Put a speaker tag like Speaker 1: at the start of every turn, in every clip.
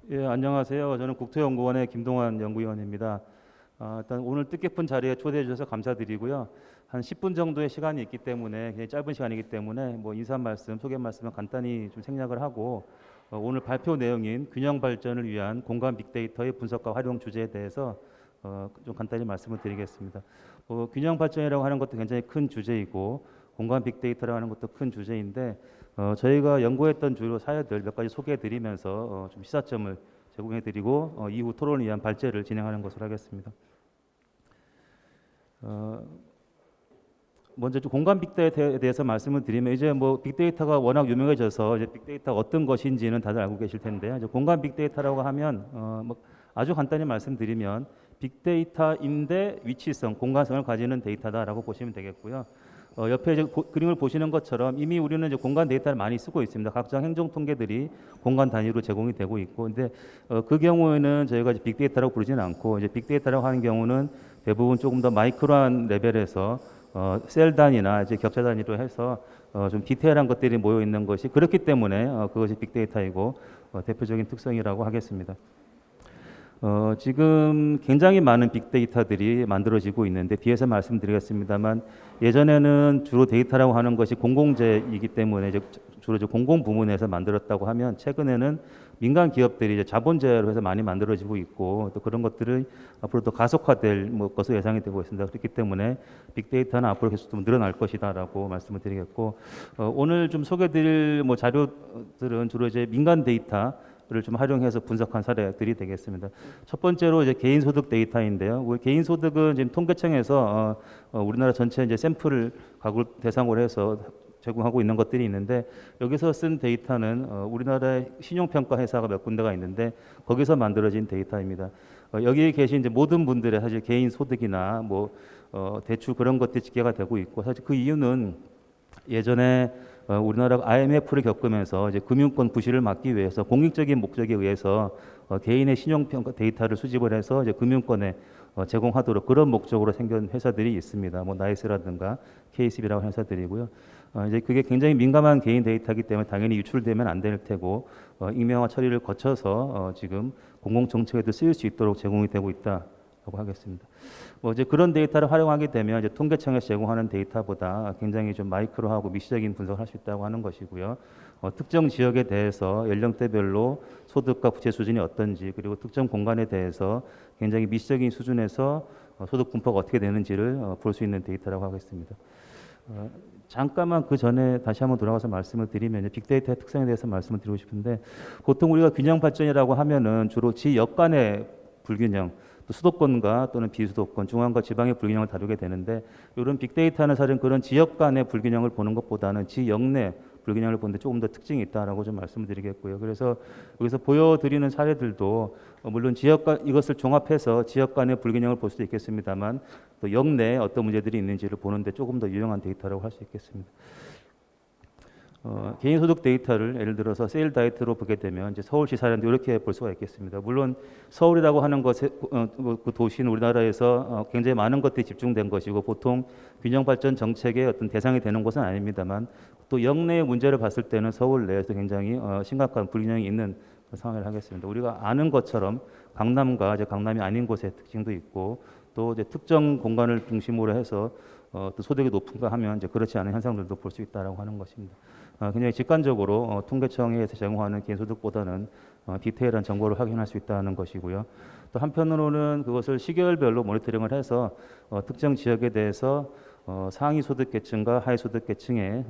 Speaker 1: 예, 안녕하세요. 저는 국토연구원의 김동환 연구위원입니다. 일단 오늘 뜻깊은 자리에 초대해 주셔서 감사드리고요. 한 10분 정도의 시간이 있기 때문에 굉장히 짧은 시간이기 때문에 뭐 인사 말씀, 소개 말씀을 간단히 좀 생략을 하고 오늘 발표 내용인 균형 발전을 위한 공간 빅데이터의 분석과 활용 주제에 대해서 좀 간단히 말씀을 드리겠습니다. 균형 발전이라고 하는 것도 굉장히 큰 주제이고 공간 빅데이터라고 하는 것도 큰 주제인데 저희가 연구했던 주요 사례들 몇 가지 소개해드리면서 좀 시사점을 제공해드리고 이후 토론을 위한 발제를 진행하는 것으로 하겠습니다. 먼저 좀 공간 빅데이터에 대해서 말씀을 드리면 이제 뭐 빅데이터가 워낙 유명해져서 이제 빅데이터가 어떤 것인지는 다들 알고 계실 텐데요. 이제 공간 빅데이터라고 하면 뭐 아주 간단히 말씀드리면 빅데이터인데 위치성, 공간성을 가지는 데이터다라고 보시면 되겠고요. 옆에 이제 그림을 보시는 것처럼 이미 우리는 이제 공간 데이터를 많이 쓰고 있습니다. 각종 행정 통계들이 공간 단위로 제공이 되고 있고, 근데 그 경우에는 저희가 이제 빅데이터라고 부르지는 않고 이제 빅데이터라고 하는 경우는 대부분 조금 더 마이크로한 레벨에서 셀 단위나 이제 격자 단위로 해서 좀 디테일한 것들이 모여 있는 것이 그렇기 때문에 그것이 빅데이터이고 대표적인 특성이라고 하겠습니다. 지금 굉장히 많은 빅데이터들이 만들어지고 있는데 뒤에서 말씀드리겠습니다만 예전에는 주로 데이터라고 하는 것이 공공재이기 때문에 이제 주로 이제 공공 부문에서 만들었다고 하면 최근에는 민간 기업들이 이제 자본재로 해서 많이 만들어지고 있고 또 그런 것들을 앞으로 또 가속화될 것으로 예상이 되고 있습니다. 그렇기 때문에 빅데이터는 앞으로 계속 좀 늘어날 것이다라고 말씀을 드리겠고 오늘 좀 소개드릴 뭐 자료들은 주로 이제 민간 데이터를 좀 활용해서 분석한 사례들이 되겠습니다. 첫 번째로 이제 개인소득 데이터인데요. 우리 개인소득은 지금 통계청에서 우리나라 전체 이제 샘플을 가구를 대상으로 해서 제공하고 있는 것들이 있는데 여기서 쓴 데이터는 우리나라의 신용평가 회사가 몇 군데가 있는데 거기서 만들어진 데이터입니다. 여기 계신 이제 모든 분들의 사실 개인 소득이나 뭐 대출 그런 것들이 집계가 되고 있고 사실 그 이유는 예전에 우리나라가 IMF를 겪으면서 이제 금융권 부실을 막기 위해서 공익적인 목적에 의해서 개인의 신용평가 데이터를 수집을 해서 이제 금융권에 제공하도록 그런 목적으로 생긴 회사들이 있습니다. 뭐 나이스라든가 KCB라고 하는 회사들이고요. 이제 그게 굉장히 민감한 개인 데이터이기 때문에 당연히 유출되면 안 될 테고 익명화 처리를 거쳐서 지금 공공 정책에도 쓰일 수 있도록 제공이 되고 있다라고 하겠습니다. 뭐 이제 그런 데이터를 활용하게 되면 이제 통계청에서 제공하는 데이터보다 굉장히 좀 마이크로하고 미시적인 분석을 할 수 있다고 하는 것이고요. 특정 지역에 대해서 연령대별로 소득과 부채 수준이 어떤지 그리고 특정 공간에 대해서 굉장히 미시적인 수준에서 소득 분포가 어떻게 되는지를 볼 수 있는 데이터라고 하겠습니다. 잠깐만 그 전에 다시 한번 돌아가서 말씀을 드리면 빅데이터의 특성에 대해서 말씀을 드리고 싶은데 보통 우리가 균형 발전이라고 하면은 주로 지역 간의 불균형 또 수도권과 또는 비수도권, 중앙과 지방의 불균형을 다루게 되는데 이런 빅데이터는 사실 그런 지역 간의 불균형을 보는 것보다는 지역 내 불균형을 보는데 조금 더 특징이 있다라고 좀 말씀을 드리겠고요. 그래서 여기서 보여드리는 사례들도 물론 지역 간 이것을 종합해서 지역 간의 불균형을 볼 수도 있겠습니다만 또 역 내에 어떤 문제들이 있는지를 보는데 조금 더 유용한 데이터라고 할 수 있겠습니다. 개인소득 데이터를 예를 들어서 세일 다이트로 보게 되면 이제 서울시 사례인데 이렇게 볼 수가 있겠습니다. 물론 서울이라고 하는 것에 그 도시는 우리나라에서 굉장히 많은 것들이 집중된 것이고 보통 균형 발전 정책의 어떤 대상이 되는 곳은 아닙니다만 또 역내의 문제를 봤을 때는 서울 내에서 굉장히 심각한 불균형이 있는 상황을 하겠습니다. 우리가 아는 것처럼 강남과 이제 강남이 아닌 곳의 특징도 있고 또 이제 특정 공간을 중심으로 해서 또 소득이 높은가 하면 이제 그렇지 않은 현상들도 볼 수 있다라고 하는 것입니다. 굉장히 직관적으로 통계청에서 제공하는 개인소득보다는 디테일한 정보를 확인할 수 있다는 것이고요. 또 한편으로는 그것을 시계열별로 모니터링을 해서 특정 지역에 대해서 상위 소득계층과 하위 소득계층의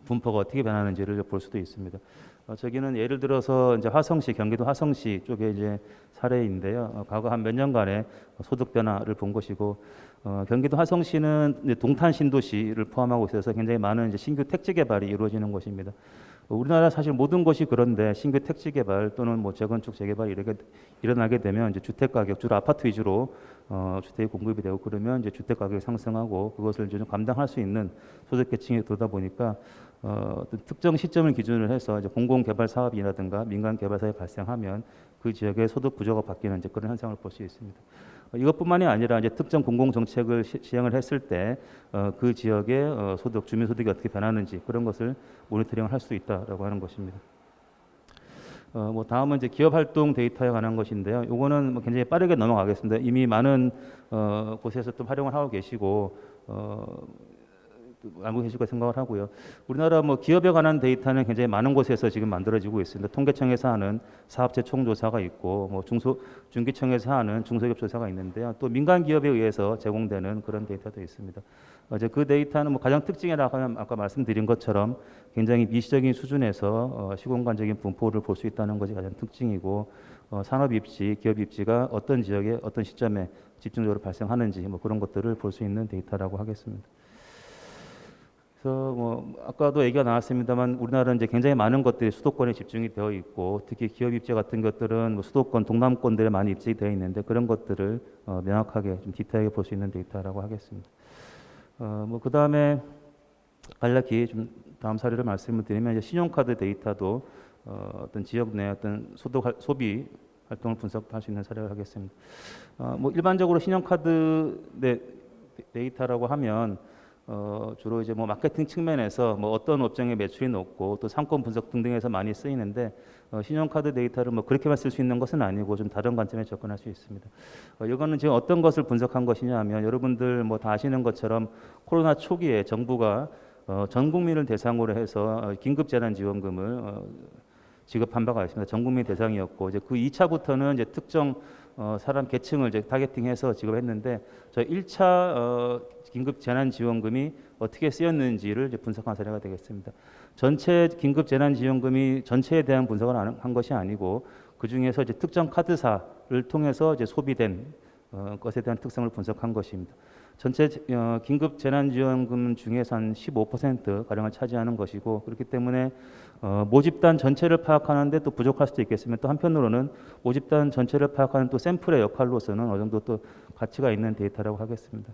Speaker 1: 분포가 어떻게 변하는지를 볼 수도 있습니다. 저기는 예를 들어서 이제 화성시, 경기도 화성시 쪽에 이제 사례인데요. 과거 한 몇 년간의 소득 변화를 본 것이고, 경기도 화성시는 이제 동탄 신도시를 포함하고 있어서 굉장히 많은 이제 신규 택지 개발이 이루어지는 곳입니다. 우리나라 사실 모든 것이 그런데 신규 택지 개발 또는 뭐 재건축 재개발이 이렇게 일어나게 되면 이제 주택 가격 주로 아파트 위주로 주택이 공급이 되고 그러면 이제 주택 가격이 상승하고 그것을 이제 좀 감당할 수 있는 소득계층이 들다 보니까 특정 시점을 기준으로 해서 이제 공공개발 사업이라든가 민간 개발 사업이 발생하면 그 지역의 소득 구조가 바뀌는 이제 그런 현상을 볼 수 있습니다. 이것뿐만이 아니라 이제 특정 공공 정책을 시행을 했을 때 그 지역의 주민 소득이 어떻게 변하는지 그런 것을 모니터링을 할 수 있다라고 하는 것입니다. 뭐 다음은 이제 기업 활동 데이터에 관한 것인데요. 요거는 뭐 굉장히 빠르게 넘어가겠습니다. 이미 많은 곳에서 또 활용을 하고 계시고 알고 계실 거 생각을 하고요. 우리나라 뭐 기업에 관한 데이터는 굉장히 많은 곳에서 지금 만들어지고 있습니다. 통계청에서 하는 사업체 총조사가 있고, 뭐 중기청에서 하는 중소기업 조사가 있는데요. 또 민간 기업에 의해서 제공되는 그런 데이터도 있습니다. 이제 그 데이터는 뭐 가장 특징이라고 하면 아까 말씀드린 것처럼 굉장히 미시적인 수준에서 시공간적인 분포를 볼 수 있다는 것이 가장 특징이고, 산업 입지, 기업 입지가 어떤 지역에 어떤 시점에 집중적으로 발생하는지 뭐 그런 것들을 볼 수 있는 데이터라고 하겠습니다. 그래서 뭐 아까도 얘기가 나왔습니다만 우리나라는 이제 굉장히 많은 것들이 수도권에 집중이 되어 있고 특히 기업 입지 같은 것들은 뭐 수도권 동남권들에 많이 입지되어 있는데 그런 것들을 명확하게 좀 디테일하게 볼 수 있는 데이터라고 하겠습니다. 뭐 그 다음에 간략히 좀 다음 사례를 말씀을 드리면 이제 신용카드 데이터도 어떤 지역 내 어떤 소비 활동을 분석할 수 있는 사례를 하겠습니다. 뭐 일반적으로 신용카드 데이터라고 하면 주로 이제 뭐 마케팅 측면에서 뭐 어떤 업종의 매출이 높고 또 상권 분석 등등에서 많이 쓰이는데 신용카드 데이터를 뭐 그렇게만 쓸 수 있는 것은 아니고 좀 다른 관점에 접근할 수 있습니다. 이거는 지금 어떤 것을 분석한 것이냐 하면 여러분들 뭐 다 아시는 것처럼 코로나 초기에 정부가 전 국민을 대상으로 해서 긴급재난지원금을 지급한 바가 있습니다. 전 국민 대상이었고 이제 그 2차부터는 이제 특정 사람 계층을 이제 타겟팅해서 지급했는데 저 1차 긴급 재난 지원금이 어떻게 쓰였는지를 이제 분석한 사례가 되겠습니다. 전체 긴급 재난 지원금이 전체에 대한 분석을 한 것이 아니고 그 중에서 이제 특정 카드사를 통해서 이제 소비된 것에 대한 특성을 분석한 것입니다. 전체 긴급 재난 지원금 중에서 한 15% 가량을 차지하는 것이고 그렇기 때문에 모집단 전체를 파악하는데 또 부족할 수도 있겠으면 또 한편으로는 모집단 전체를 파악하는 또 샘플의 역할로서는 어느 정도 또 가치가 있는 데이터라고 하겠습니다.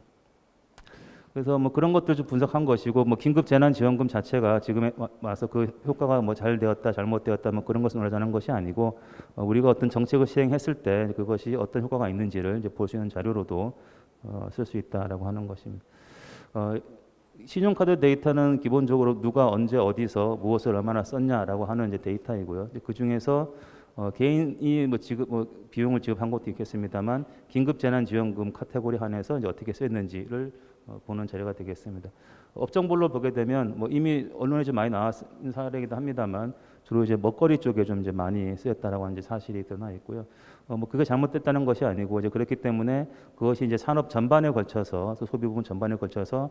Speaker 1: 그래서 뭐 그런 것들 좀 분석한 것이고 뭐 긴급 재난 지원금 자체가 지금에 와서 그 효과가 뭐 잘 되었다 잘못되었다 뭐 그런 것을 말하자는 것이 아니고 우리가 어떤 정책을 시행했을 때 그것이 어떤 효과가 있는지를 이제 볼 수 있는 자료로도 쓸 수 있다라고 하는 것입니다. 신용카드 데이터는 기본적으로 누가 언제 어디서 무엇을 얼마나 썼냐라고 하는 이제 데이터이고요. 그 중에서 개인이 뭐 비용을 지급한 것도 있겠습니다만 긴급재난지원금 카테고리 한해서 이제 어떻게 쓰였는지를 보는 자료가 되겠습니다. 업종별로 보게 되면 뭐 이미 언론에 좀 많이 나왔는 사례이기도 합니다만 주로 이제 먹거리 쪽에 좀 이제 많이 쓰였다라고 하는 이제 사실이 드러나 있고요. 뭐 그게 잘못됐다는 것이 아니고 이제 그렇기 때문에 그것이 이제 산업 전반에 걸쳐서 소비 부분 전반에 걸쳐서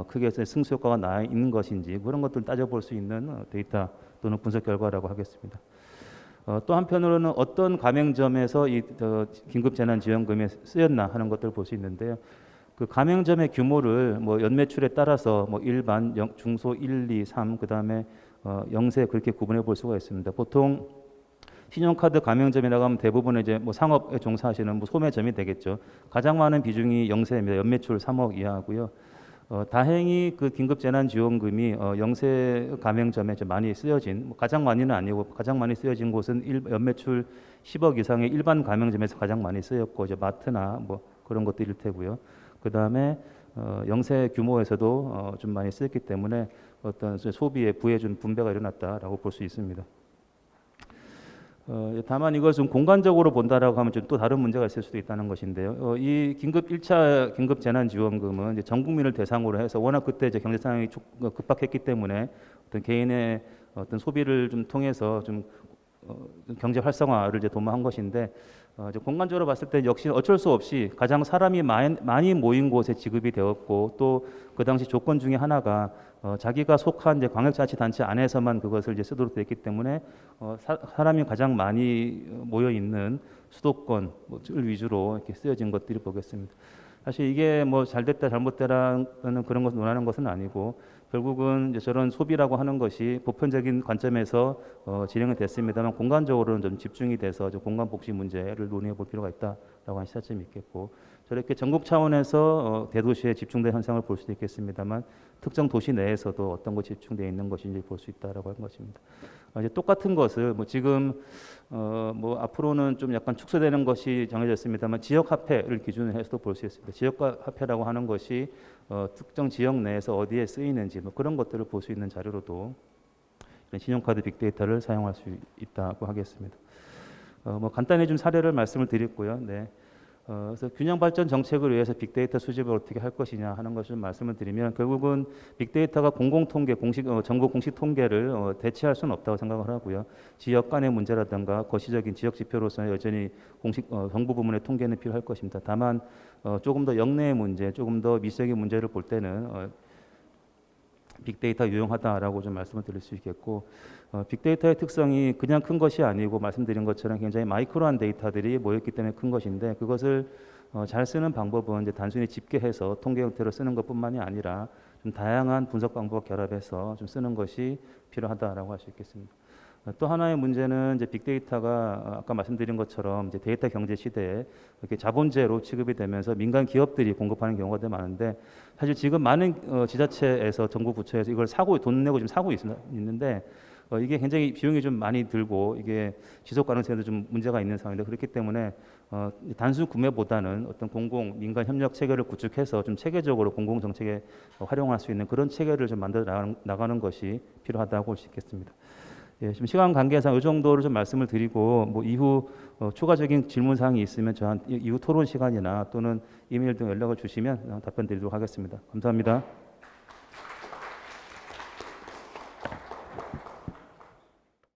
Speaker 1: 크게 승수 효과가 나 있는 것인지 그런 것들을 따져볼 수 있는 데이터 또는 분석 결과라고 하겠습니다. 또 한편으로는 어떤 가맹점에서 이 긴급재난지원금에 쓰였나 하는 것들을 볼 수 있는데요. 그 가맹점의 규모를 뭐 연매출에 따라서 뭐 일반, 중소 1, 2, 3 그다음에 영세 그렇게 구분해 볼 수가 있습니다. 보통 신용카드 가맹점이라고 하면 대부분 이제 뭐 상업에 종사하시는 뭐 소매점이 되겠죠. 가장 많은 비중이 영세입니다. 연매출 3억 이하고요. 다행히 그 긴급재난지원금이 영세 가맹점에 좀 많이 쓰여진 가장 많이는 아니고 가장 많이 쓰여진 곳은 연매출 10억 이상의 일반 가맹점에서 가장 많이 쓰였고 이제 마트나 뭐 그런 것들일 테고요. 그 다음에 영세 규모에서도 좀 많이 쓰였기 때문에 어떤 소비의 부에 좀 분배가 일어났다라고 볼 수 있습니다. 다만 이걸 좀 공간적으로 본다라고 하면 좀 또 다른 문제가 있을 수도 있다는 것인데요. 이 1차 긴급 재난 지원금은 이제 전 국민을 대상으로 해서 워낙 그때 이제 경제 상황이 급박했기 때문에 어떤 개인의 어떤 소비를 좀 통해서 좀 경제 활성화를 이제 도모한 것인데 이제 공간적으로 봤을 때 역시 어쩔 수 없이 가장 사람이 많이 모인 곳에 지급이 되었고 또 그 당시 조건 중에 하나가 자기가 속한 이제 광역자치단체 안에서만 그것을 이제 쓰도록 되었기 때문에 사람이 가장 많이 모여 있는 수도권을 위주로 이렇게 쓰여진 것들이 보겠습니다. 사실 이게 뭐 잘됐다 잘못됐다는 그런 것을 논하는 것은 아니고 결국은 이제 저런 소비라고 하는 것이 보편적인 관점에서 진행이 됐습니다만 공간적으로는 좀 집중이 돼서 좀 공간 복지 문제를 논의해 볼 필요가 있다라고 하는 시사점이 있겠고 저렇게 전국 차원에서 대도시에 집중된 현상을 볼 수도 있겠습니다만 특정 도시 내에서도 어떤 것이 집중되어 있는 것인지 볼 수 있다라고 하는 것입니다. 이제 똑같은 것을 뭐 지금 뭐 앞으로는 좀 약간 축소되는 것이 정해졌습니다만 지역 화폐를 기준으로 해서도 볼 수 있습니다. 지역 화폐라고 하는 것이 특정 지역 내에서 어디에 쓰이는지 뭐 그런 것들을 볼 수 있는 자료로도 그런 신용카드 빅데이터를 사용할 수 있다고 하겠습니다. 뭐 간단히 좀 사례를 말씀을 드렸고요. 네. 그래서 균형 발전 정책을 위해서 빅데이터 수집을 어떻게 할 것이냐 하는 것을 말씀을 드리면 결국은 빅데이터가 공공 통계, 정부 공식 통계를 대체할 수는 없다고 생각을 하고요. 지역 간의 문제라든가 거시적인 지역 지표로서는 여전히 정부 부문의 통계는 필요할 것입니다. 다만 조금 더 역내의 문제, 조금 더 미세적인 문제를 볼 때는 빅데이터 유용하다라고 좀 말씀을 드릴 수 있겠고, 빅데이터의 특성이 그냥 큰 것이 아니고 말씀드린 것처럼 굉장히 마이크로한 데이터들이 모였기 때문에 큰 것인데, 그것을 잘 쓰는 방법은 이제 단순히 집계해서 통계 형태로 쓰는 것뿐만이 아니라 좀 다양한 분석 방법과 결합해서 좀 쓰는 것이 필요하다라고 할 수 있겠습니다. 또 하나의 문제는 이제 빅데이터가 아까 말씀드린 것처럼 이제 데이터 경제 시대에 이렇게 자본재로 취급이 되면서 민간 기업들이 공급하는 경우가 되게 많은데, 사실 지금 많은 지자체에서 정부 부처에서 이걸 돈 내고 지금 사고 있는데 이게 굉장히 비용이 좀 많이 들고 이게 지속 가능성에도 좀 문제가 있는 상황인데, 그렇기 때문에 단순 구매보다는 어떤 공공 민간 협력 체계를 구축해서 좀 체계적으로 공공 정책에 활용할 수 있는 그런 체계를 좀 만들어 나가는 것이 필요하다고 볼 수 있겠습니다. 예, 지금 시간 관계상 이 정도로 좀 말씀을 드리고, 뭐 이후 추가적인 질문 사항이 있으면 저한 이후 토론 시간이나 또는 이메일 등 연락을 주시면 답변 드리도록 하겠습니다. 감사합니다.